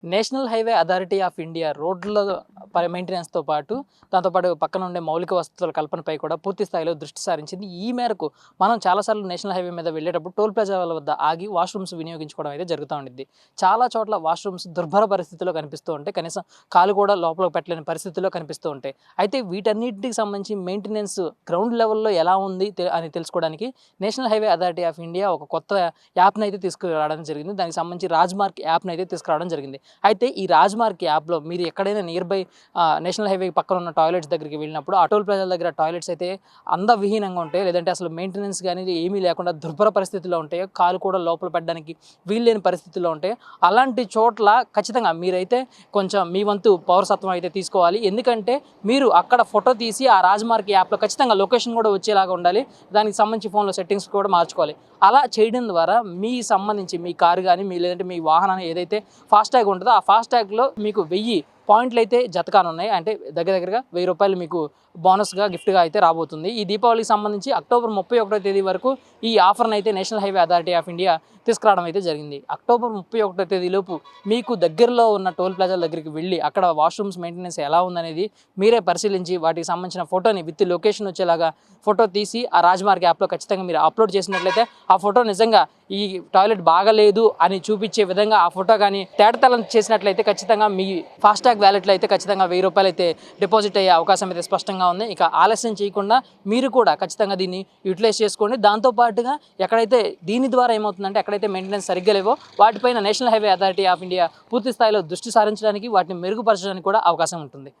National highway authority of India రోడ్ల మెయింటెనెన్స్తో పాటు దాంతోపాటు పక్కన ఉండే మౌలిక వసతుల కల్పనపై కూడా పూర్తి స్థాయిలో దృష్టి సారించింది. ఈ మేరకు మనం చాలాసార్లు నేషనల్ హైవే మీద వెళ్ళేటప్పుడు టోల్ ప్లాజాల వద్ద ఆగి వాష్రూమ్స్ వినియోగించుకోవడం అయితే జరుగుతూ ఉండిద్ది. చాలా చోట్ల వాష్రూమ్స్ దుర్భర పరిస్థితిలో కనిపిస్తూ ఉంటాయి. కనీసం కాలు కూడా లోపలికి పెట్టలేని పరిస్థితుల్లో కనిపిస్తూ ఉంటాయి. అయితే వీటన్నిటికి సంబంధించి మెయింటెనెన్స్ గ్రౌండ్ లెవెల్లో ఎలా ఉంది అని తెలుసుకోవడానికి national highway authority of India ఒక కొత్త యాప్ని అయితే తీసుకురావడం జరిగింది. దానికి సంబంధించి రాజ్మార్క్ యాప్ని అయితే తీసుకురావడం జరిగింది. అయితే ఈ రాజ్మార్క్ యాప్లో మీరు ఎక్కడైనా నియర్ బై నేషనల్ హైవే పక్కన ఉన్న టాయిలెట్స్ దగ్గరికి వెళ్ళినప్పుడు ఆ టోల్ ప్లాజాల దగ్గర టాయిలెట్స్ అయితే అందవిహీనంగా ఉంటాయి, లేదంటే అసలు మెయింటెనెన్స్ కానీ ఏమీ లేకుండా దుర్భర పరిస్థితుల్లో ఉంటాయి, కాలు కూడా లోపల పెట్టడానికి వీల్లేని పరిస్థితుల్లో ఉంటాయి. అలాంటి చోట్ల ఖచ్చితంగా మీరైతే కొంచెం మీ వంతు పౌరసత్వం అయితే తీసుకోవాలి. ఎందుకంటే మీరు అక్కడ ఫోటో తీసి ఆ రాజ్మార్క్ యాప్లో ఖచ్చితంగా లొకేషన్ కూడా వచ్చేలాగా ఉండాలి. దానికి సంబంధించి ఫోన్లో సెట్టింగ్స్ కూడా మార్చుకోవాలి. అలా చేయడం ద్వారా మీ సంబంధించి మీ కారు కానీ లేదంటే మీ వాహనాన్ని ఏదైతే ఫాస్టాగ్ ఉంటుందో ఆ ఫాస్టాగ్లో మీకు 1000 పాయింట్లు అయితే జతకానున్నాయి. అంటే దగ్గరగా 1000 రూపాయలు మీకు బోనస్గా గిఫ్ట్గా అయితే రాబోతుంది. ఈ దీపావళికి సంబంధించి అక్టోబర్ 31వ తేదీ వరకు ఈ ఆఫర్ని అయితే national highway authority of India తీసుకురావడం అయితే జరిగింది. అక్టోబర్ 31వ తేదీలోపు మీకు దగ్గరలో ఉన్న టోల్ ప్లాజాల దగ్గరికి వెళ్ళి అక్కడ వాష్రూమ్స్ మెయింటెనెన్స్ ఎలా ఉందనేది మీరే పరిశీలించి వాటికి సంబంధించిన ఫోటోని విత్ లొకేషన్ వచ్చేలాగా ఫోటో తీసి ఆ రాజ్మార్క్ యాప్లో ఖచ్చితంగా మీరు అప్లోడ్ చేసినట్లయితే ఆ ఫోటో నిజంగా ఈ టాయిలెట్ బాగలేదు అని చూపించే విధంగా ఆ ఫోటో కానీ తేటతలం చేసినట్లయితే ఖచ్చితంగా మీ ఫాస్టాగ్ వ్యాలెట్లో అయితే ఖచ్చితంగా 1000 రూపాయలు అయితే డిపాజిట్ అయ్యే అవకాశం అయితే స్పష్టంగా ఉంది. ఇక ఆలస్యం చేయకుండా మీరు కూడా ఖచ్చితంగా దీన్ని యూటిలైజ్ చేసుకోండి. దాంతోపాటుగా ఎక్కడైతే దీని ద్వారా ఏమవుతుందంటే ఎక్కడైతే మెయింటెనెన్స్ సరిగ్గా లేవో వాటిపైన national highway authority of India పూర్తి స్థాయిలో దృష్టి సారించడానికి వాటిని మెరుగుపరచడానికి కూడా అవకాశం ఉంటుంది.